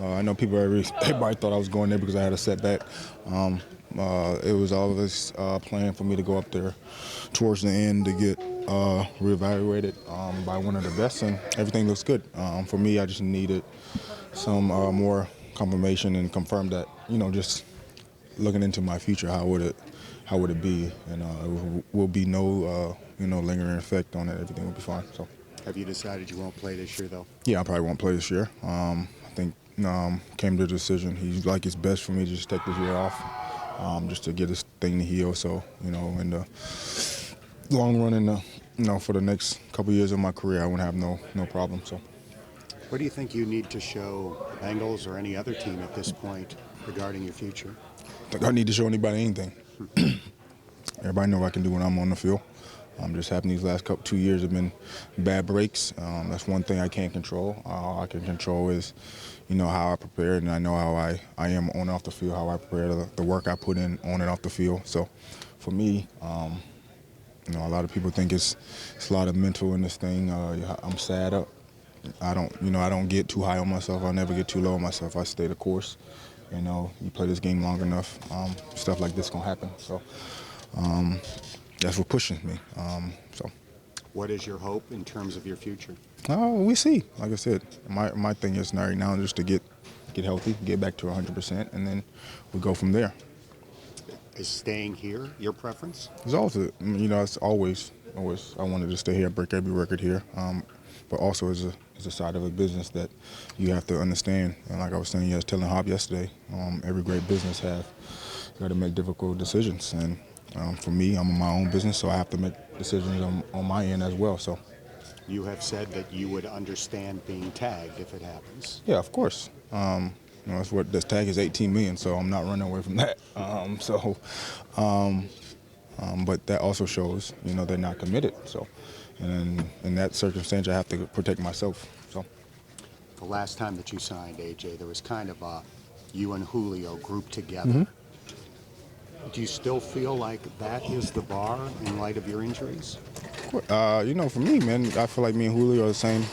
I know everybody thought I was going there because I had a setback. It was always planned for me to go up there towards the end to get reevaluated by one of the best, and everything looks good. For me, I just needed some more confirmation and confirm that, just looking into my future, how would it be, and will be no lingering effect on it. Everything will be fine. So. Have you decided you won't play this year, though? Yeah, I probably won't play this year. I think came to the decision. He's like it's best for me to just take this year off, just to get this thing to heal. So in the long run, and for the next couple years of my career, I wouldn't have no problem. So. What do you think you need to show the Bengals or any other team at this point regarding your future? I think I need to show anybody anything. Everybody know what I can do when I'm on the field. Just having these last 2 years have been bad breaks. That's one thing I can't control. All I can control is, how I prepare, and I know how I am on and off the field, how I prepare, the work I put in on and off the field. So, for me, a lot of people think it's a lot of mental in this thing. I'm sad up. I don't get too high on myself. I never get too low on myself. I stay the course. You play this game long enough, stuff like this gonna happen. So. That's what pushes me. What is your hope in terms of your future? We see. Like I said, my thing is right now just to get healthy, get back to 100%, and then we go from there. Is staying here your preference? It's also, it's always. I wanted to stay here, break every record here, but also as a side of a business that you have to understand. And like I was saying, telling Hop yesterday, every great business got to make difficult decisions, and for me, I'm in my own business, so I have to make decisions on my end as well. So, you have said that you would understand being tagged if it happens. Yeah, of course. That's what this tag is, $18 million, so I'm not running away from that. But that also shows, they're not committed. So, and in that circumstance, I have to protect myself. So, the last time that you signed, AJ, there was kind of you and Julio grouped together. Mm-hmm. Do you still feel like that is the bar in light of your injuries? For me, man, I feel like me and Julio are the same.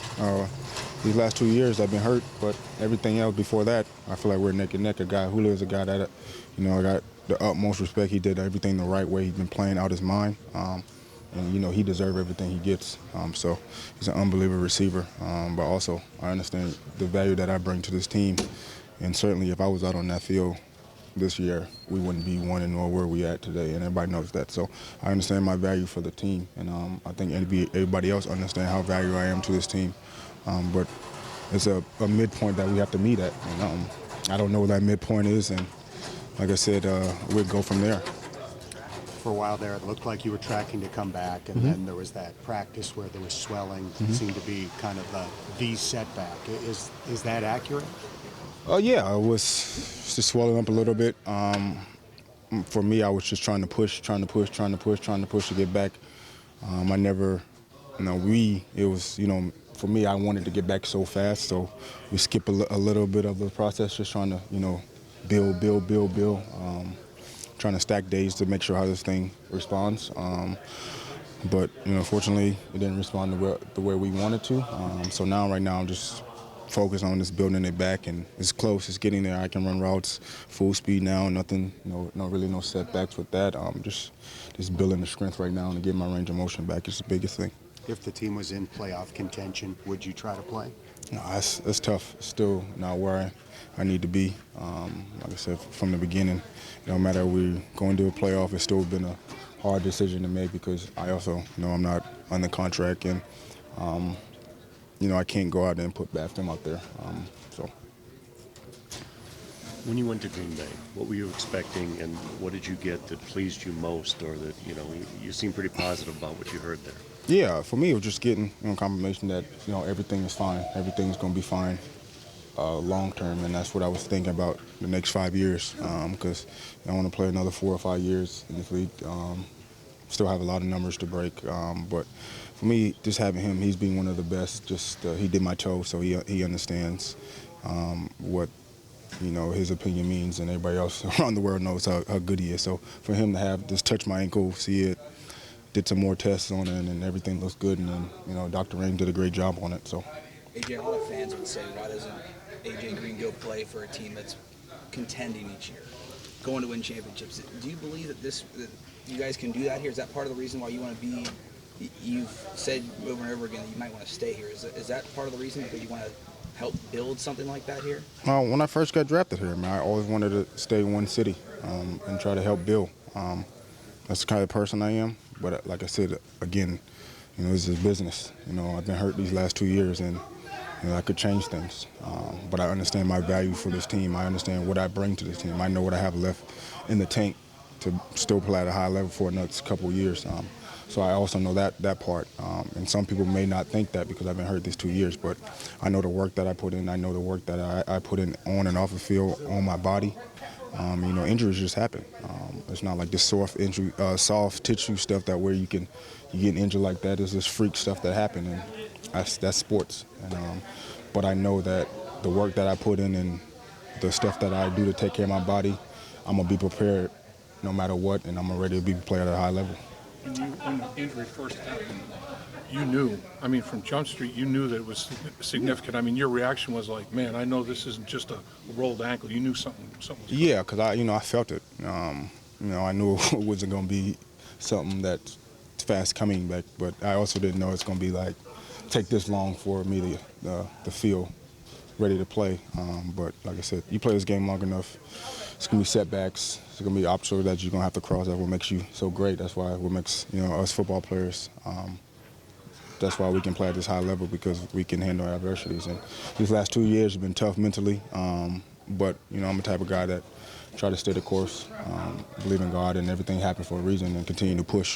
These last 2 years I've been hurt, but everything else before that, I feel like we're neck and neck. Julio's a guy that, I got the utmost respect. He did everything the right way. He's been playing out his mind, and he deserves everything he gets. So he's an unbelievable receiver. But also I understand the value that I bring to this team, and certainly if I was out on that field this year, we wouldn't be one nor where we at today, and everybody knows that. So I understand my value for the team, and I think everybody else understands how valuable I am to this team. But it's a midpoint that we have to meet at, and I don't know what that midpoint is, and like I said, we'll go from there. For a while there, it looked like you were tracking to come back, and Mm-hmm. then there was that practice where there was swelling. Mm-hmm. It seemed to be kind of the setback. Is that accurate? Yeah, it was just swelling up a little bit. For me, I was just trying to push to get back. I never, it was, for me, I wanted to get back so fast, so we skip a little bit of the process, just trying to, build, trying to stack days to make sure how this thing responds. But, fortunately, it didn't respond the way we wanted to. So right now, I'm just focused on just building it back, and it's close. It's getting there. I can run routes full speed now. Nothing, no setbacks with that. Just building the strength right now and getting my range of motion back is the biggest thing. If the team was in playoff contention, would you try to play? No, it's tough. It's still not where I need to be. Like I said from the beginning, no matter we're going to a playoff, it's still been a hard decision to make because I also know I'm not under contract, and I can't go out there and put Bafton out there. When you went to Green Bay, what were you expecting, and what did you get that pleased you most, or that you seem pretty positive about what you heard there? Yeah, for me, it was just getting confirmation that everything is fine, everything's going to be fine long term, and that's what I was thinking about the next 5 years because I want to play another 4 or 5 years in this league. Still have a lot of numbers to break, but for me, just having him, he's been one of the best. Just he did my toe, so he understands what his opinion means, and everybody else around the world knows how good he is. So for him to have just touch my ankle, see it, did some more tests on it, and everything looks good, and then Dr. Rain did a great job on it. So AJ, a lot of fans would say, why doesn't AJ Green go play for a team that's contending each year, going to win championships? Do you believe that you guys can do that here? Is that part of the reason why you want to be? You've said over and over again that you might want to stay here. Is that part of the reason because you want to help build something like that here? When I first got drafted here, man, I always wanted to stay in one city and try to help build. That's the kind of person I am. But like I said, again, this is business. I've been hurt these last 2 years, and I could change things. But I understand my value for this team. I understand what I bring to this team. I know what I have left in the tank to still play at a high level for another couple of years. So I also know that part. And some people may not think that because I've been hurt these 2 years, but I know the work that I put in. I know the work that I put in on and off the field, on my body. Injuries just happen. It's not like this soft tissue stuff that where you get injured like that. It's just freak stuff that happen, and that's sports. But I know that the work that I put in and the stuff that I do to take care of my body, I'm gonna be prepared no matter what, and I'm ready to be played at a high level. When the injury first happened, you knew. I mean, from Jump Street, you knew that it was significant. I mean, your reaction was like, "Man, I know this isn't just a rolled ankle." You knew something was coming. Yeah, because I felt it. I knew it wasn't going to be something that's fast coming back, but I also didn't know it's going to be like take this long for me to feel ready to play. But like I said, you play this game long enough, it's going to be setbacks. It's going to be obstacles that you're going to have to cross. That's what makes you so great. That's what makes us football players. That's why we can play at this high level, because we can handle our adversities. And these last 2 years have been tough mentally, but I'm the type of guy that try to stay the course, believe in God, and everything happens for a reason, and continue to push.